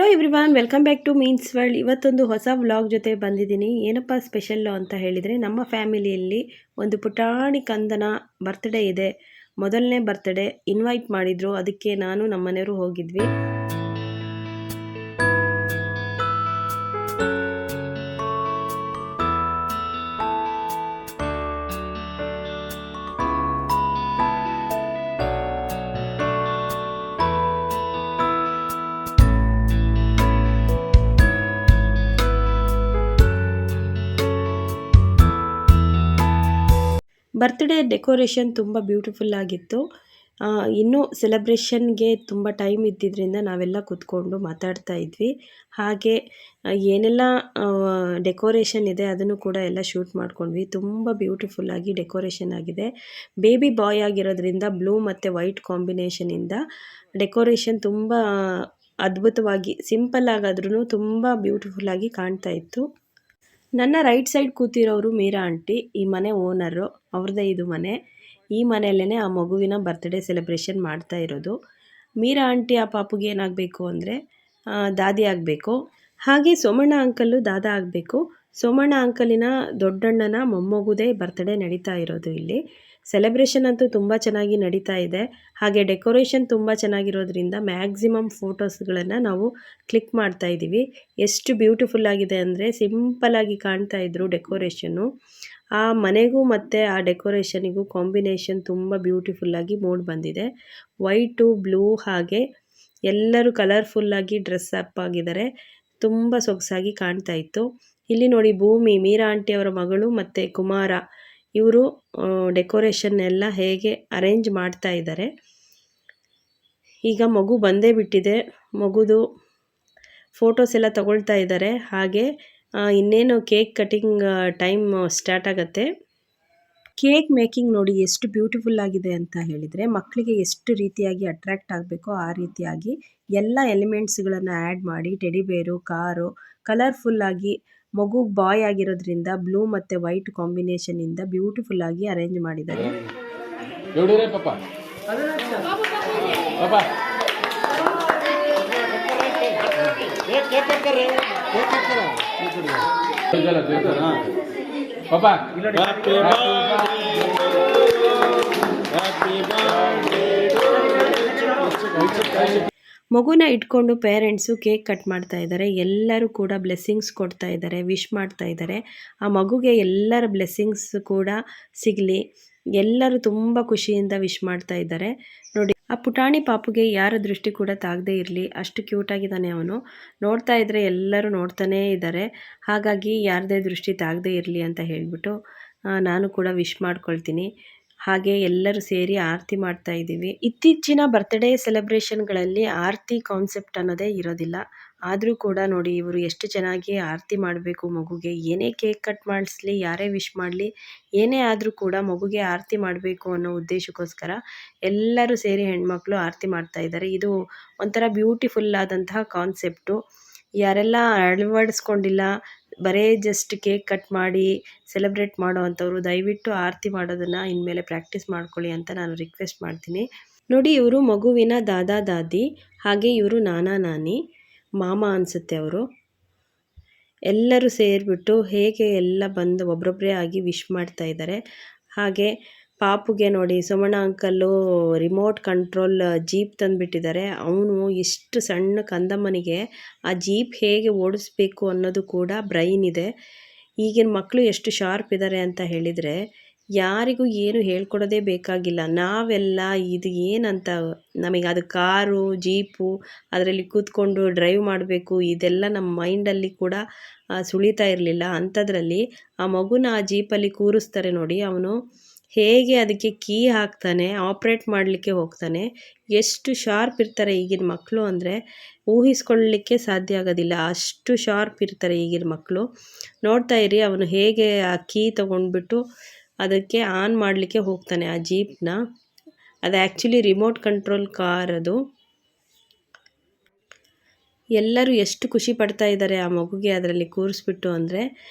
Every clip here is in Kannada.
Hello everyone, welcome back to means world. ಇವತ್ತೊಂದು ಹೊಸ ವ್ಲಾಗ್ ಜೊತೆ ಬಂದಿದ್ದೀನಿ. ಏನಪ್ಪ ಸ್ಪೆಷಲ್ಲು ಅಂತ ಹೇಳಿದರೆ, ನಮ್ಮ ಫ್ಯಾಮಿಲಿಯಲ್ಲಿ ಒಂದು ಪುಟಾಣಿ ಕಂದನ ಬರ್ತ್ಡೇ ಇದೆ. ಮೊದಲನೇ ಬರ್ತ್ಡೇ ಇನ್ವೈಟ್ ಮಾಡಿದರು. ಅದಕ್ಕೆ ನಾನು ನಮ್ಮನೆಯವರು ಹೋಗಿದ್ವಿ. ಬರ್ತ್ಡೇ ಡೆಕೋರೇಷನ್ ತುಂಬ ಬ್ಯೂಟಿಫುಲ್ ಆಗಿತ್ತು. ಇನ್ನೂ ಸೆಲೆಬ್ರೇಷನ್ಗೆ ತುಂಬ ಟೈಮ್ ಇದ್ದಿದ್ದರಿಂದ ನಾವೆಲ್ಲ ಕೂತ್ಕೊಂಡು ಮಾತಾಡ್ತಾ ಇದ್ವಿ. ಹಾಗೆ ಏನೆಲ್ಲ ಡೆಕೋರೇಷನ್ ಇದೆ ಅದನ್ನು ಕೂಡ ಎಲ್ಲ ಶೂಟ್ ಮಾಡ್ಕೊಂಡ್ವಿ. ತುಂಬ ಬ್ಯೂಟಿಫುಲ್ಲಾಗಿ ಡೆಕೋರೇಷನ್ ಆಗಿದೆ. ಬೇಬಿ ಬಾಯ್ ಆಗಿರೋದ್ರಿಂದ ಬ್ಲೂ ಮತ್ತು ವೈಟ್ ಕಾಂಬಿನೇಷನಿಂದ ಡೆಕೋರೇಷನ್ ತುಂಬ ಅದ್ಭುತವಾಗಿ, ಸಿಂಪಲ್ ಆಗಾದ್ರೂ ತುಂಬ ಬ್ಯೂಟಿಫುಲ್ಲಾಗಿ ಕಾಣ್ತಾ ಇತ್ತು. ನನ್ನ ರೈಟ್ ಸೈಡ್ ಕೂತಿರೋರು ಮೀರಾ ಆಂಟಿ, ಈ ಮನೆ ಓನರು, ಅವ್ರದ್ದೇ ಇದು ಮನೆ. ಈ ಮನೆಯಲ್ಲೇ ಆ ಮಗುವಿನ ಬರ್ತ್ಡೇ ಸೆಲೆಬ್ರೇಷನ್ ಮಾಡ್ತಾ ಇರೋದು. ಮೀರಾ ಆಂಟಿ ಆ ಪಾಪುಗೆ ಏನಾಗಬೇಕು ಅಂದರೆ ದಾದಿ ಆಗಬೇಕು. ಹಾಗೆ ಸೋಮಣ್ಣ ಅಂಕಲ್ಲು ದಾದಾ ಆಗಬೇಕು. ಸೋಮಣ್ಣ ಅಂಕಲಿನ ದೊಡ್ಡಣ್ಣನ ಮೊಮ್ಮಗುದೇ ಬರ್ತ್ಡೇ ನಡೀತಾ ಇರೋದು ಇಲ್ಲಿ. ಸೆಲೆಬ್ರೇಷನ್ ಅಂತೂ ತುಂಬ ಚೆನ್ನಾಗಿ ನಡೀತಾ ಇದೆ. ಹಾಗೆ ಡೆಕೋರೇಷನ್ ತುಂಬ ಚೆನ್ನಾಗಿರೋದ್ರಿಂದ ಮ್ಯಾಕ್ಸಿಮಮ್ ಫೋಟೋಸ್ಗಳನ್ನು ನಾವು ಕ್ಲಿಕ್ ಮಾಡ್ತಾ ಇದ್ದೀವಿ. ಎಷ್ಟು ಬ್ಯೂಟಿಫುಲ್ ಆಗಿದೆ ಅಂದರೆ ಸಿಂಪಲ್ಲಾಗಿ ಕಾಣ್ತಾ ಇದ್ರು ಡೆಕೋರೇಷನ್ನು. ಆ ಮನೆಗೂ ಮತ್ತು ಆ ಡೆಕೋರೇಷನಿಗೂ ಕಾಂಬಿನೇಷನ್ ತುಂಬ ಬ್ಯೂಟಿಫುಲ್ಲಾಗಿ ಮೂಡ್ ಬಂದಿದೆ. ವೈಟು, ಬ್ಲೂ, ಹಾಗೆ ಎಲ್ಲರೂ ಕಲರ್ಫುಲ್ಲಾಗಿ ಡ್ರೆಸ್ ಅಪ್ ಆಗಿದ್ದಾರೆ. ತುಂಬ ಸೊಗಸಾಗಿ ಕಾಣ್ತಾ ಇತ್ತು. ಇಲ್ಲಿ ನೋಡಿ, ಭೂಮಿ, ಮೀರಾ ಆಂಟಿಯವರ ಮಗಳು ಮತ್ತು ಕುಮಾರ ಇವರು ಡೆಕೋರೇಷನ್ ಎಲ್ಲ ಹೇಗೆ ಅರೇಂಜ್ ಮಾಡ್ತಾ ಇದ್ದಾರೆ. ಈಗ ಮಗು ಬಂದೇ ಬಿಟ್ಟಿದೆ. ಮಗುದು ಫೋಟೋಸ್ ಎಲ್ಲ ತಗೊಳ್ತಾ ಇದ್ದಾರೆ. ಹಾಗೆ ಇನ್ನೇನು ಕೇಕ್ ಕಟಿಂಗ್ ಟೈಮ್ ಸ್ಟಾರ್ಟ್ ಆಗುತ್ತೆ. ಕೇಕ್ ಮೇಕಿಂಗ್ ನೋಡಿ ಎಷ್ಟು ಬ್ಯೂಟಿಫುಲ್ ಆಗಿದೆ ಅಂತ ಹೇಳಿದರೆ, ಮಕ್ಕಳಿಗೆ ಎಷ್ಟು ರೀತಿಯಾಗಿ ಅಟ್ರ್ಯಾಕ್ಟ್ ಆಗಬೇಕೋ ಆ ರೀತಿಯಾಗಿ ಎಲ್ಲ ಎಲಿಮೆಂಟ್ಸ್ಗಳನ್ನು ಆ್ಯಡ್ ಮಾಡಿ, ಟೆಡಿಬೇರು, ಕಾರು, ಕಲರ್ಫುಲ್ಲಾಗಿ, ಮಗು ಬಾಯ್ ಆಗಿರೋದ್ರಿಂದ ಬ್ಲೂ ಮತ್ತು ವೈಟ್ ಕಾಂಬಿನೇಷನಿಂದ ಬ್ಯೂಟಿಫುಲ್ಲಾಗಿ ಅರೇಂಜ್ ಮಾಡಿದ್ದಾರೆ. ಮಗುನ ಇಟ್ಕೊಂಡು ಪೇರೆಂಟ್ಸು ಕೇಕ್ ಕಟ್ ಮಾಡ್ತಾ ಇದ್ದಾರೆ. ಎಲ್ಲರೂ ಕೂಡ ಬ್ಲೆಸ್ಸಿಂಗ್ಸ್ ಕೊಡ್ತಾ ಇದ್ದಾರೆ, ವಿಶ್ ಮಾಡ್ತಾ ಇದ್ದಾರೆ. ಆ ಮಗುಗೆ ಎಲ್ಲರ ಬ್ಲೆಸ್ಸಿಂಗ್ಸ್ ಕೂಡ ಸಿಗಲಿ, ಎಲ್ಲರೂ ತುಂಬ ಖುಷಿಯಿಂದ ವಿಶ್ ಮಾಡ್ತಾ ಇದ್ದಾರೆ. ನೋಡಿ, ಆ ಪುಟಾಣಿ ಪಾಪುಗೆ ಯಾರ ದೃಷ್ಟಿ ಕೂಡ ತಾಗದೇ ಇರಲಿ, ಅಷ್ಟು ಕ್ಯೂಟಾಗಿದ್ದಾನೆ ಅವನು. ನೋಡ್ತಾ ಇದ್ದರೆ ಎಲ್ಲರೂ ನೋಡ್ತಾನೇ ಇದ್ದಾರೆ. ಹಾಗಾಗಿ ಯಾರದೇ ದೃಷ್ಟಿ ತಾಗದೇ ಇರಲಿ ಅಂತ ಹೇಳಿಬಿಟ್ಟು ನಾನು ಕೂಡ ವಿಶ್ ಮಾಡ್ಕೊಳ್ತೀನಿ. ಹಾಗೆ ಎಲ್ಲರೂ ಸೇರಿ ಆರತಿ ಮಾಡ್ತಾ ಇದ್ದೀವಿ. ಇತ್ತೀಚಿನ ಬರ್ತ್ಡೇ ಸೆಲೆಬ್ರೇಷನ್ಗಳಲ್ಲಿ ಆರತಿ ಕಾನ್ಸೆಪ್ಟ್ ಅನ್ನೋದೇ ಇರೋದಿಲ್ಲ. ಆದರೂ ಕೂಡ ನೋಡಿ, ಇವರು ಎಷ್ಟು ಚೆನ್ನಾಗಿ ಆರತಿ ಮಾಡಬೇಕು ಮಗುಗೆ. ಏನೇ ಕೇಕ್ ಕಟ್ ಮಾಡಿಸ್ಲಿ, ಯಾರೇ ವಿಶ್ ಮಾಡಲಿ, ಏನೇ ಆದರೂ ಕೂಡ ಮಗುಗೆ ಆರತಿ ಮಾಡಬೇಕು ಅನ್ನೋ ಉದ್ದೇಶಕ್ಕೋಸ್ಕರ ಎಲ್ಲರೂ ಸೇರಿ ಹೆಣ್ಮಕ್ಳು ಆರತಿ ಮಾಡ್ತಾ ಇದ್ದಾರೆ. ಇದು ಒಂಥರ ಬ್ಯೂಟಿಫುಲ್ ಆದಂತಹ ಕಾನ್ಸೆಪ್ಟು. ಯಾರೆಲ್ಲ ಅಳವಡಿಸ್ಕೊಂಡಿಲ್ಲ, ಬರೀ ಜಸ್ಟ್ ಕೇಕ್ ಕಟ್ ಮಾಡಿ ಸೆಲೆಬ್ರೇಟ್ ಮಾಡೋ ಅಂಥವ್ರು ದಯವಿಟ್ಟು ಆರತಿ ಮಾಡೋದನ್ನು ಇನ್ಮೇಲೆ ಪ್ರಾಕ್ಟೀಸ್ ಮಾಡ್ಕೊಳ್ಳಿ ಅಂತ ನಾನು ರಿಕ್ವೆಸ್ಟ್ ಮಾಡ್ತೀನಿ. ನೋಡಿ, ಇವರು ಮಗುವಿನ ದಾದಾ ದಾದಿ, ಹಾಗೆ ಇವರು ನಾನಾ ನಾನಿ, ಮಾಮ ಅನಿಸುತ್ತೆ ಅವರು. ಎಲ್ಲರೂ ಸೇರಿಬಿಟ್ಟು ಹೇಗೆ ಎಲ್ಲ ಬಂದು ಒಬ್ರೊಬ್ಬರೇ ಆಗಿ ವಿಶ್ ಮಾಡ್ತಾ ಇದ್ದಾರೆ. ಹಾಗೆ ಪಾಪುಗೆ ನೋಡಿ, Somanna uncle remote control jeep ತಂದುಬಿಟ್ಟಿದ್ದಾರೆ. ಅವನು ಇಷ್ಟು ಸಣ್ಣ ಕಂದಮ್ಮನಿಗೆ ಆ ಜೀಪ್ ಹೇಗೆ ಓಡಿಸ್ಬೇಕು ಅನ್ನೋದು ಕೂಡ ಬ್ರೈನ್ ಇದೆ. ಈಗಿನ ಮಕ್ಕಳು ಎಷ್ಟು ಶಾರ್ಪ್ ಇದ್ದಾರೆ ಅಂತ ಹೇಳಿದರೆ ಯಾರಿಗೂ ಏನು ಹೇಳ್ಕೊಡೋದೇ ಬೇಕಾಗಿಲ್ಲ. ನಾವೆಲ್ಲ ಇದು ಏನಂತ, ನಮಗೆ ಅದು ಕಾರು, ಜೀಪು, ಅದರಲ್ಲಿ ಕೂತ್ಕೊಂಡು ಡ್ರೈವ್ ಮಾಡಬೇಕು, ಇದೆಲ್ಲ ನಮ್ಮ ಮೈಂಡಲ್ಲಿ ಕೂಡ ಸುಳಿತಾ ಇರಲಿಲ್ಲ. ಅಂಥದ್ರಲ್ಲಿ ಆ ಮಗುನ ಆ ಜೀಪಲ್ಲಿ ಕೂರಿಸ್ತಾರೆ ನೋಡಿ, ಅವನು ಹೇಗೆ ಅದಕ್ಕೆ ಕೀ ಹಾಕ್ತಾನೆ, ಆಪ್ರೇಟ್ ಮಾಡಲಿಕ್ಕೆ ಹೋಗ್ತಾನೆ. ಎಷ್ಟು ಶಾರ್ಪ್ ಇರ್ತಾರೆ ಈಗಿನ ಮಕ್ಕಳು ಅಂದರೆ ಊಹಿಸ್ಕೊಳ್ಳಲಿಕ್ಕೆ ಸಾಧ್ಯ ಆಗೋದಿಲ್ಲ. ಅಷ್ಟು ಶಾರ್ಪ್ ಇರ್ತಾರೆ ಈಗಿನ ಮಕ್ಕಳು. ನೋಡ್ತಾ ಇರಿ, ಅವನು ಹೇಗೆ ಆ ಕೀ ತೊಗೊಂಡ್ಬಿಟ್ಟು ಅದಕ್ಕೆ ಆನ್ ಮಾಡಲಿಕ್ಕೆ ಹೋಗ್ತಾನೆ ಆ ಜೀಪ್ನ. ಅದು ಆ್ಯಕ್ಚುಲಿ ರಿಮೋಟ್ ಕಂಟ್ರೋಲ್ ಕಾರ್ ಅದು. ಎಲ್ಲರೂ ಎಷ್ಟು ಖುಷಿ ಪಡ್ತಾ ಇದ್ದಾರೆ ಆ ಮಗುಗೆ ಅದರಲ್ಲಿ ಕೂರಿಸ್ಬಿಟ್ಟು ಅಂದರೆ.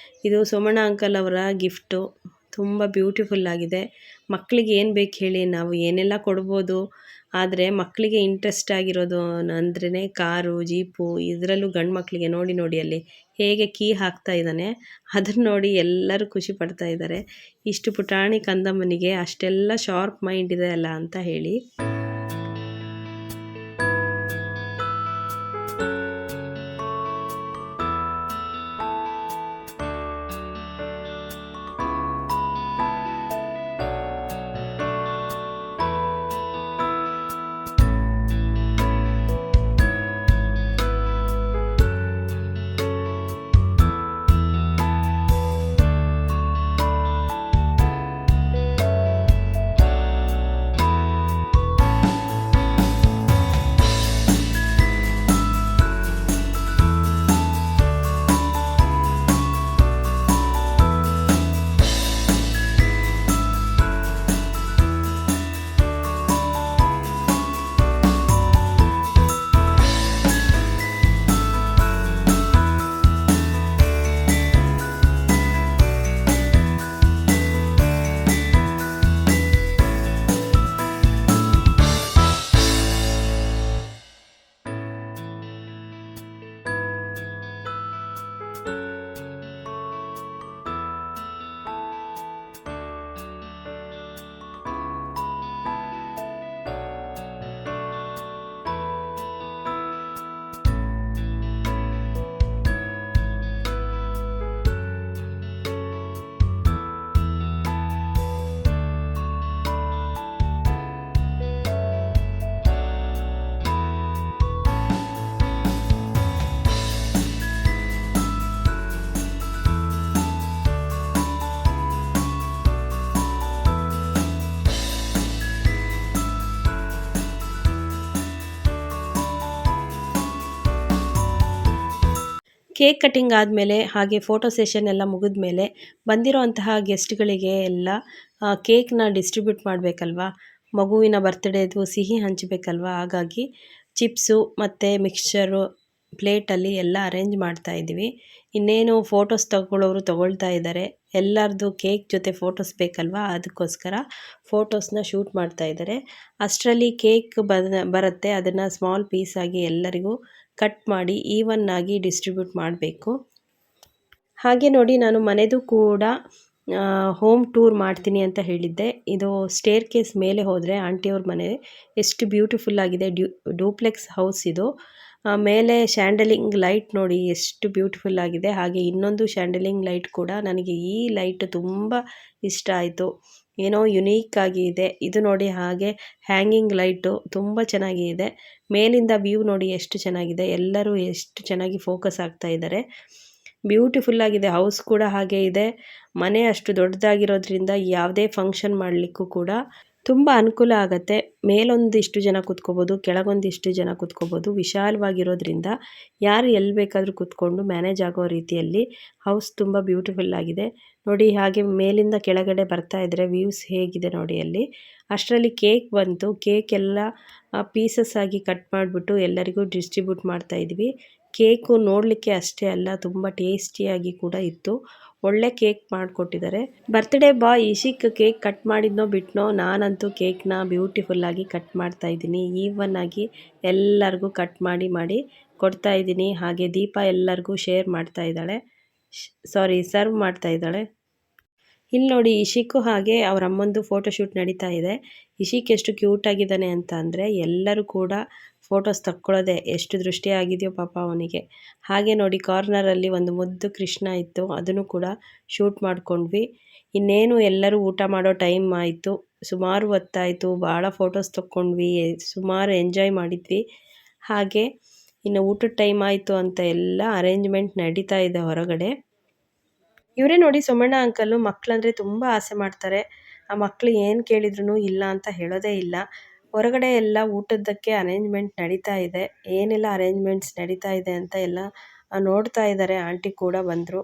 ಇದು ಸೋಮಣ್ಣ ಅಂಕಲ್ ಅವರ ಗಿಫ್ಟು. ತುಂಬ ಬ್ಯೂಟಿಫುಲ್ ಆಗಿದೆ. ಮಕ್ಕಳಿಗೆ ಏನು ಬೇಕು ಹೇಳಿ, ನಾವು ಏನೆಲ್ಲ ಕೊಡ್ಬೋದು ಆದರೆ ಮಕ್ಕಳಿಗೆ ಇಂಟ್ರೆಸ್ಟ್ ಆಗಿರೋದು ಅಂದ್ರೇ ಕಾರು, ಜೀಪು, ಇದರಲ್ಲೂ ಗಂಡು ಮಕ್ಕಳಿಗೆ ನೋಡಿ ನೋಡಿ ಅಲ್ಲಿ ಹೇಗೆ ಕೀ ಹಾಕ್ತಾ ಇದ್ದಾನೆ, ಅದನ್ನು ನೋಡಿ ಎಲ್ಲರೂ ಖುಷಿ ಪಡ್ತಾ ಇದ್ದಾರೆ. ಇಷ್ಟು ಪುಟಾಣಿ ಕಂದಮ್ಮನಿಗೆ ಅಷ್ಟೆಲ್ಲ ಶಾರ್ಪ್ ಮೈಂಡ್ ಇದೆ ಅಲ್ಲ ಅಂತ ಹೇಳಿ. ಕೇಕ್ ಕಟ್ಟಿಂಗ್ ಆದಮೇಲೆ ಹಾಗೆ ಫೋಟೋ ಸೆಷನ್ ಎಲ್ಲ ಮುಗಿದ ಮೇಲೆ ಬಂದಿರೋಂತಹ ಗೆಸ್ಟ್ಗಳಿಗೆ ಎಲ್ಲ ಕೇಕ್ನ ಡಿಸ್ಟ್ರಿಬ್ಯೂಟ್ ಮಾಡಬೇಕಲ್ವ, ಮಗುವಿನ ಬರ್ತ್ಡೇದು ಸಿಹಿ ಹಂಚಬೇಕಲ್ವ. ಹಾಗಾಗಿ ಚಿಪ್ಸು ಮತ್ತು ಮಿಕ್ಸ್ಚರು ಪ್ಲೇಟಲ್ಲಿ ಎಲ್ಲ ಅರೇಂಜ್ ಮಾಡ್ತಾ ಇದ್ದೀವಿ. ಇನ್ನೇನು ಫೋಟೋಸ್ ತಗೊಳ್ಳೋರು ತಗೊಳ್ತಾ ಇದ್ದಾರೆ. ಎಲ್ಲರದ್ದು ಕೇಕ್ ಜೊತೆ ಫೋಟೋಸ್ ಬೇಕಲ್ವ, ಅದಕ್ಕೋಸ್ಕರ ಫೋಟೋಸ್ನ ಶೂಟ್ ಮಾಡ್ತಾ ಇದ್ದಾರೆ. ಅಷ್ಟರಲ್ಲಿ ಕೇಕ್ ಬರುತ್ತೆ, ಅದನ್ನು ಸ್ಮಾಲ್ ಪೀಸಾಗಿ ಎಲ್ಲರಿಗೂ ಕಟ್ ಮಾಡಿ ಈವನ್ ಆಗಿ ಡಿಸ್ಟ್ರಿಬ್ಯೂಟ್ ಮಾಡಬೇಕು. ಹಾಗೆ ನೋಡಿ, ನಾನು ಮನೆದು ಕೂಡ ಹೋಮ್ ಟೂರ್ ಮಾಡ್ತೀನಿ ಅಂತ ಹೇಳಿದ್ದೆ. ಇದು ಸ್ಟೇರ್ ಕೇಸ್ ಮೇಲೆ ಹೋದರೆ ಆಂಟಿಯವ್ರ ಮನೆ ಎಷ್ಟು ಬ್ಯೂಟಿಫುಲ್ ಆಗಿದೆ. ಡೂಪ್ಲೆಕ್ಸ್ ಹೌಸ್ ಇದು. ಮೇಲೆ ಶ್ಯಾಂಡಲಿಂಗ್ ಲೈಟ್ ನೋಡಿ ಎಷ್ಟು ಬ್ಯೂಟಿಫುಲ್ ಆಗಿದೆ. ಹಾಗೆ ಇನ್ನೊಂದು ಶ್ಯಾಂಡಲಿಂಗ್ ಲೈಟ್ ಕೂಡ, ನನಗೆ ಈ ಲೈಟ್ ತುಂಬ ಇಷ್ಟ ಆಯಿತು. ಏನೋ ಯುನೀಕ್ ಆಗಿ ಇದೆ ಇದು ನೋಡಿ. ಹಾಗೆ ಹ್ಯಾಂಗಿಂಗ್ ಲೈಟು ತುಂಬ ಚೆನ್ನಾಗಿದೆ. ಮೇಲಿಂದ ವ್ಯೂ ನೋಡಿ ಎಷ್ಟು ಚೆನ್ನಾಗಿದೆ. ಎಲ್ಲರೂ ಎಷ್ಟು ಚೆನ್ನಾಗಿ ಫೋಕಸ್ ಆಗ್ತಾ ಇದ್ದಾರೆ. ಬ್ಯೂಟಿಫುಲ್ ಆಗಿದೆ. ಹೌಸ್ ಕೂಡ ಹಾಗೆ ಇದೆ. ಮನೆ ಅಷ್ಟು ದೊಡ್ಡದಾಗಿರೋದ್ರಿಂದ ಯಾವುದೇ ಫಂಕ್ಷನ್ ಮಾಡಲಿಕ್ಕೂ ಕೂಡ ತುಂಬ ಅನುಕೂಲ ಆಗುತ್ತೆ. ಮೇಲೊಂದಿಷ್ಟು ಜನ ಕೂತ್ಕೋಬೋದು, ಕೆಳಗೊಂದಿಷ್ಟು ಜನ ಕೂತ್ಕೋಬೋದು. ವಿಶಾಲವಾಗಿರೋದ್ರಿಂದ ಯಾರು ಎಲ್ಲಿ ಬೇಕಾದರೂ ಕೂತ್ಕೊಂಡು ಮ್ಯಾನೇಜ್ ಆಗೋ ರೀತಿಯಲ್ಲಿ ಹೌಸ್ ತುಂಬ ಬ್ಯೂಟಿಫುಲ್ ಆಗಿದೆ ನೋಡಿ. ಹಾಗೆ ಮೇಲಿಂದ ಕೆಳಗಡೆ ಬರ್ತಾ ಇದ್ದರೆ ವ್ಯೂಸ್ ಹೇಗಿದೆ ನೋಡಿ ಅಲ್ಲಿ. ಅಷ್ಟರಲ್ಲಿ ಕೇಕ್ ಬಂತು. ಕೇಕ್ ಎಲ್ಲ ಪೀಸಸ್ ಆಗಿ ಕಟ್ ಮಾಡಿಬಿಟ್ಟು ಎಲ್ಲರಿಗೂ ಡಿಸ್ಟ್ರಿಬ್ಯೂಟ್ ಮಾಡ್ತಾ ಇದ್ವಿ. ಕೇಕು ನೋಡಲಿಕ್ಕೆ ಅಷ್ಟೇ ಅಲ್ಲ, ತುಂಬ ಟೇಸ್ಟಿಯಾಗಿ ಕೂಡ ಇತ್ತು. ಒಳ್ಳೆ ಕೇಕ್ ಮಾಡಿಕೊಟ್ಟಿದ್ದಾರೆ. ಬರ್ತ್ಡೇ ಬಾಯ್ ಇಶಿಕ್ ಕೇಕ್ ಕಟ್ ಮಾಡಿದ್ನೋ ಬಿಟ್ನೋ, ನಾನಂತೂ ಕೇಕ್ನ ಬ್ಯೂಟಿಫುಲ್ಲಾಗಿ ಕಟ್ ಮಾಡ್ತಾ ಇದ್ದೀನಿ. ಈವನ್ ಆಗಿ ಎಲ್ಲರಿಗೂ ಕಟ್ ಮಾಡಿ ಕೊಡ್ತಾ ಇದ್ದೀನಿ. ಹಾಗೆ ದೀಪ ಎಲ್ಲರಿಗೂ ಶೇರ್ ಮಾಡ್ತಾ ಇದ್ದಾಳೆ, ಸರ್ವ್ ಮಾಡ್ತಾ ಇದ್ದಾಳೆ. ಇಲ್ಲಿ ನೋಡಿ, ಇಶಿಕು ಹಾಗೆ ಅವ್ರ ಅಮ್ಮಂದು ಫೋಟೋಶೂಟ್ ನಡೀತಾ ಇದೆ. ಇಶಿಕ್ ಎಷ್ಟು ಕ್ಯೂಟ್ ಆಗಿದ್ದಾನೆ ಅಂತ ಅಂದರೆ ಎಲ್ಲರೂ ಕೂಡ ಫೋಟೋಸ್ ತಕ್ಕೊಳ್ಳೋದೆ. ಎಷ್ಟು ದೃಷ್ಟಿ ಆಗಿದೆಯೋ ಪಾಪ ಅವನಿಗೆ. ಹಾಗೆ ನೋಡಿ, ಕಾರ್ನರಲ್ಲಿ ಒಂದು ಮುದ್ದು ಕೃಷ್ಣ ಇತ್ತು, ಅದನ್ನು ಕೂಡ ಶೂಟ್ ಮಾಡ್ಕೊಂಡ್ವಿ. ಇನ್ನೇನು ಎಲ್ಲರೂ ಊಟ ಮಾಡೋ ಟೈಮ್ ಆಯಿತು. ಸುಮಾರು ಹೊತ್ತಾಯಿತು. ಭಾಳ ಫೋಟೋಸ್ ತಕ್ಕೊಂಡ್ವಿ, ಸುಮಾರು ಎಂಜಾಯ್ ಮಾಡಿದ್ವಿ. ಹಾಗೆ ಇನ್ನು ಊಟದ ಟೈಮ್ ಆಯಿತು ಅಂತ ಎಲ್ಲ ಅರೇಂಜ್ಮೆಂಟ್ ನಡೀತಾ ಇದೆ ಹೊರಗಡೆ. ಇವರೇ ನೋಡಿ ಸೋಮಣ್ಣ ಅಂಕಲ್ಲು. ಮಕ್ಕಳಂದರೆ ತುಂಬ ಆಸೆ ಮಾಡ್ತಾರೆ. ಆ ಮಕ್ಕಳು ಏನು ಕೇಳಿದ್ರು ಇಲ್ಲ ಅಂತ ಹೇಳೋದೇ ಇಲ್ಲ. ಹೊರಗಡೆ ಎಲ್ಲ ಊಟದ್ದಕ್ಕೆ ಅರೇಂಜ್ಮೆಂಟ್ ನಡೀತಾ ಇದೆ. ಏನೆಲ್ಲ ಅರೇಂಜ್ಮೆಂಟ್ಸ್ ನಡೀತಾ ಇದೆ ಅಂತ ಎಲ್ಲ ನೋಡ್ತಾ ಇದ್ದಾರೆ. ಆಂಟಿ ಕೂಡ ಬಂದರು.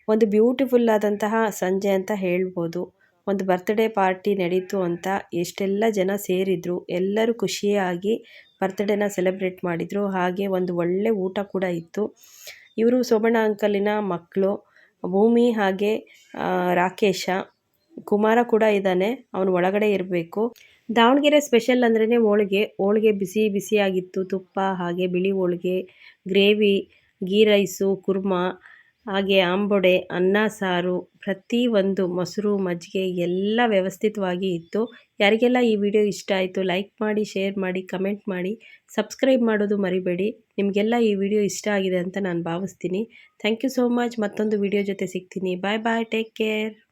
ಒಂದು ಬ್ಯೂಟಿಫುಲ್ ಆದಂತಹ ಸಂಜೆ ಅಂತ ಹೇಳ್ಬೋದು. ಒಂದು ಬರ್ತ್ಡೇ ಪಾರ್ಟಿ ನಡೀತು ಅಂತ ಎಷ್ಟೆಲ್ಲ ಜನ ಸೇರಿದ್ರು. ಎಲ್ಲರೂ ಖುಷಿಯಾಗಿ ಬರ್ತ್ಡೇನ ಸೆಲೆಬ್ರೇಟ್ ಮಾಡಿದರು. ಹಾಗೆ ಒಂದು ಒಳ್ಳೆ ಊಟ ಕೂಡ ಇತ್ತು. ಇವರು ಸೋಮಣ್ಣ ಅಂಕಲಿನ ಮಕ್ಕಳು ಭೂಮಿ, ಹಾಗೆ ರಾಕೇಶ. ಕುಮಾರ ಕೂಡ ಇದ್ದಾನೆ, ಅವನು ಒಳಗಡೆ ಇರಬೇಕು. ದಾವಣಗೆರೆ ಸ್ಪೆಷಲ್ ಅಂದ್ರೇ ಹೋಳಿಗೆ. ಹೋಳಿಗೆ ಬಿಸಿ ಬಿಸಿಯಾಗಿತ್ತು. ತುಪ್ಪ, ಹಾಗೆ ಬಿಳಿ ಹೋಳಿಗೆ, ಗ್ರೇವಿ, ಗೀ ರೈಸು, ಕುರ್ಮಾ, ಹಾಗೆ ಆಂಬೊಡೆ, ಅನ್ನ ಸಾರು, ಪ್ರತಿಯೊಂದು ಮೊಸರು, ಮಜ್ಜಿಗೆ ಎಲ್ಲ ವ್ಯವಸ್ಥಿತವಾಗಿ ಇತ್ತು. ಯಾರಿಗೆಲ್ಲ ಈ ವಿಡಿಯೋ ಇಷ್ಟ ಆಯಿತು ಲೈಕ್ ಮಾಡಿ, ಶೇರ್ ಮಾಡಿ, ಕಮೆಂಟ್ ಮಾಡಿ, ಸಬ್ಸ್ಕ್ರೈಬ್ ಮಾಡೋದು ಮರಿಬೇಡಿ. ನಿಮಗೆಲ್ಲ ಈ ವಿಡಿಯೋ ಇಷ್ಟ ಆಗಿದೆ ಅಂತ ನಾನು ಭಾವಿಸ್ತೀನಿ. Thank you so much. ಮತ್ತೊಂದು ವಿಡಿಯೋ ಜೊತೆ ಸಿಗ್ತೀನಿ. Bye bye, take care.